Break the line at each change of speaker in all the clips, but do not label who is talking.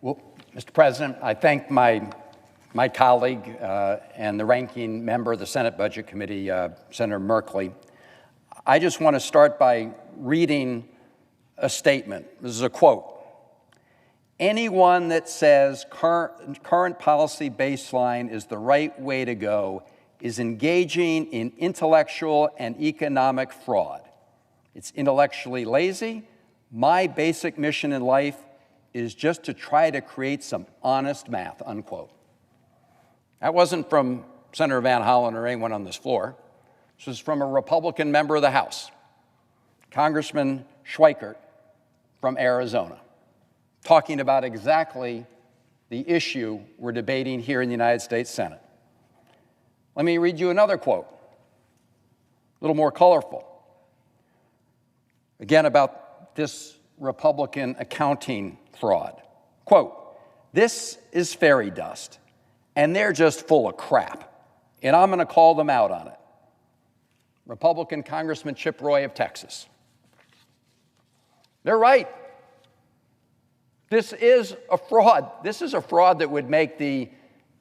Well, Mr. President, I thank my colleague and the ranking member of the Senate Budget Committee, Senator Merkley. I just want to start by reading a statement. This is a quote. Anyone that says current policy baseline is the right way to go is engaging in intellectual and economic fraud. It's intellectually lazy. My basic mission in life is just to try to create some honest math, unquote. That wasn't from Senator Van Hollen or anyone on this floor. This was from a Republican member of the House, Congressman Schweikert from Arizona, talking about exactly the issue we're debating here in the United States Senate. Let me read you another quote, a little more colorful. Again, about this Republican accounting fraud. Quote, "This is fairy dust, and they're just full of crap, and I'm going to call them out on it." Republican Congressman Chip Roy of Texas. They're right. This is a fraud. This is a fraud that would make the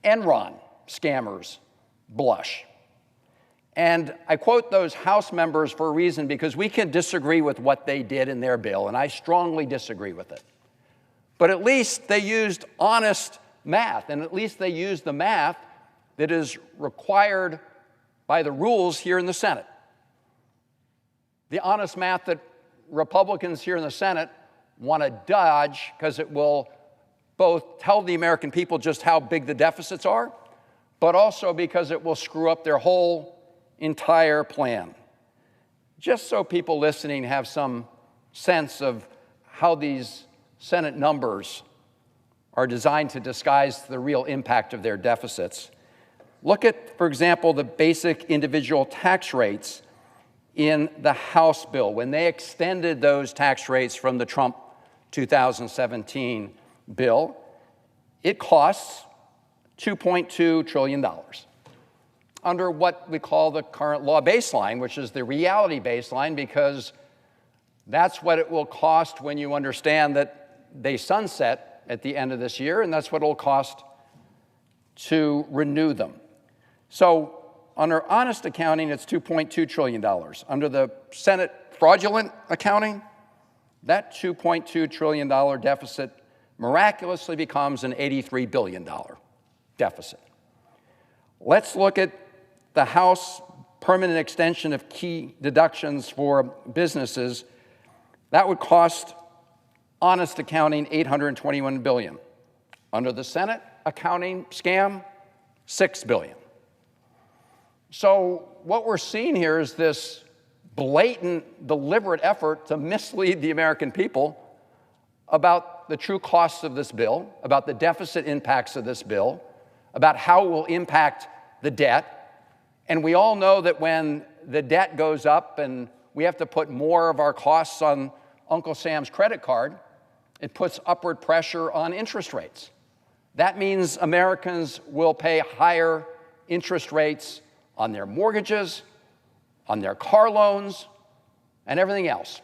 Enron scammers blush. And I quote those House members for a reason, because we can disagree with what they did in their bill, and I strongly disagree with it. But at least they used honest math, and at least they used the math that is required by the rules here in the Senate. The honest math that Republicans here in the Senate want to dodge because it will both tell the American people just how big the deficits are, but also because it will screw up their whole entire plan. Just so people listening have some sense of how these Senate numbers are designed to disguise the real impact of their deficits. Look at, for example, the basic individual tax rates in the House bill. When they extended those tax rates from the Trump 2017 bill, it costs $2.2 trillion. Under what we call the current law baseline, which is the reality baseline, because that's what it will cost when you understand that they sunset at the end of this year, and that's what it will cost to renew them. So under honest accounting, it's $2.2 trillion. Under the Senate fraudulent accounting, that $2.2 trillion deficit miraculously becomes an $83 billion deficit. Let's look at the House permanent extension of key deductions for businesses. That would cost honest accounting $821 billion. Under the Senate accounting scam, $6 billion. So what we're seeing here is this blatant, deliberate effort to mislead the American people about the true costs of this bill, about the deficit impacts of this bill, about how it will impact the debt. And we all know that when the debt goes up and we have to put more of our costs on Uncle Sam's credit card, it puts upward pressure on interest rates. That means Americans will pay higher interest rates on their mortgages, on their car loans, and everything else.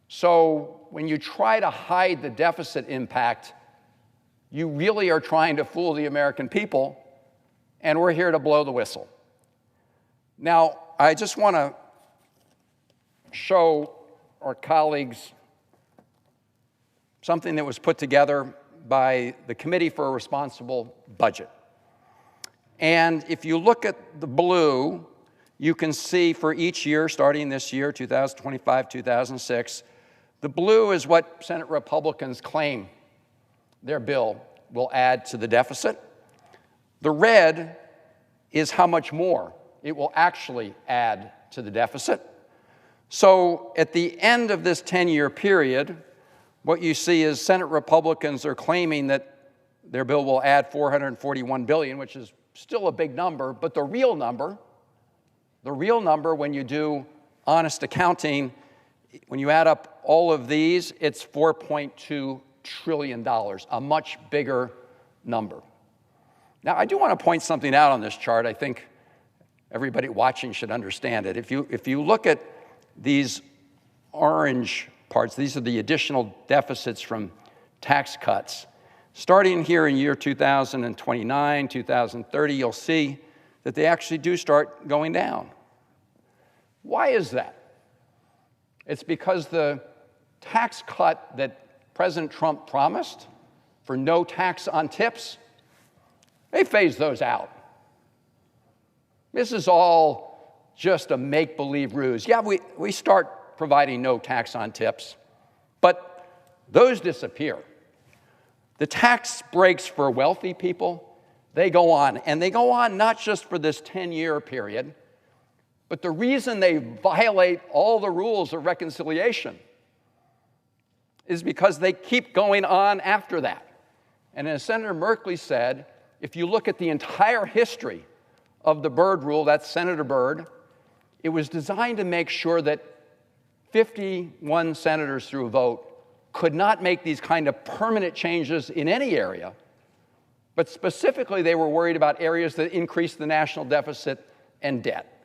So when you try to hide the deficit impact, you really are trying to fool the American people, and we're here to blow the whistle. Now, I just want to show our colleagues something that was put together by the Committee for a Responsible Budget. And if you look at the blue, you can see for each year, starting this year, 2025, 2006, the blue is what Senate Republicans claim their bill will add to the deficit. The red is how much more it will actually add to the deficit. So at the end of this 10-year period, what you see is Senate Republicans are claiming that their bill will add $441 billion, which is still a big number, but the real number when you do honest accounting, when you add up all of these, it's $4.2 trillion, a much bigger number. Now, I do want to point something out on this chart. I think everybody watching should understand it. If you look at these orange parts, these are the additional deficits from tax cuts. Starting here in year 2029, 2030, you'll see that they actually do start going down. Why is that? It's because the tax cut that President Trump promised for no tax on tips, they phased those out. This is all just a make-believe ruse. Yeah, we start providing no tax on tips, but those disappear. The tax breaks for wealthy people, they go on, and they go on not just for this 10-year period, but the reason they violate all the rules of reconciliation is because they keep going on after that. And as Senator Merkley said, if you look at the entire history of the Byrd Rule, that's Senator Byrd, it was designed to make sure that 51 senators through a vote could not make these kind of permanent changes in any area, but specifically they were worried about areas that increased the national deficit and debt.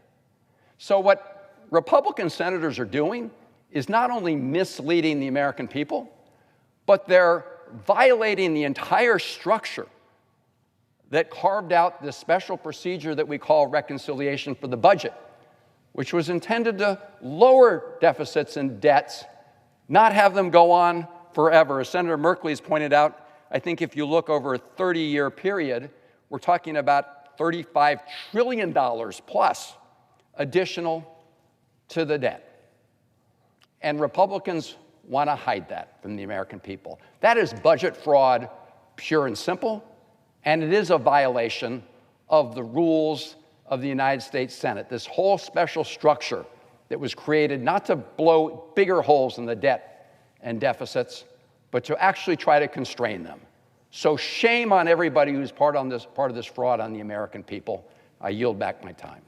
So what Republican senators are doing is not only misleading the American people, but they're violating the entire structure that carved out this special procedure that we call reconciliation for the budget, which was intended to lower deficits and debts, not have them go on forever. As Senator Merkley has pointed out, I think if you look over a 30-year period, we're talking about $35 trillion plus additional to the debt. And Republicans want to hide that from the American people. That is budget fraud, pure and simple, and it is a violation of the rules of the United States Senate. This whole special structure that was created not to blow bigger holes in the debt and deficits, but to actually try to constrain them. So shame on everybody who's part of this fraud on the American people. I yield back my time.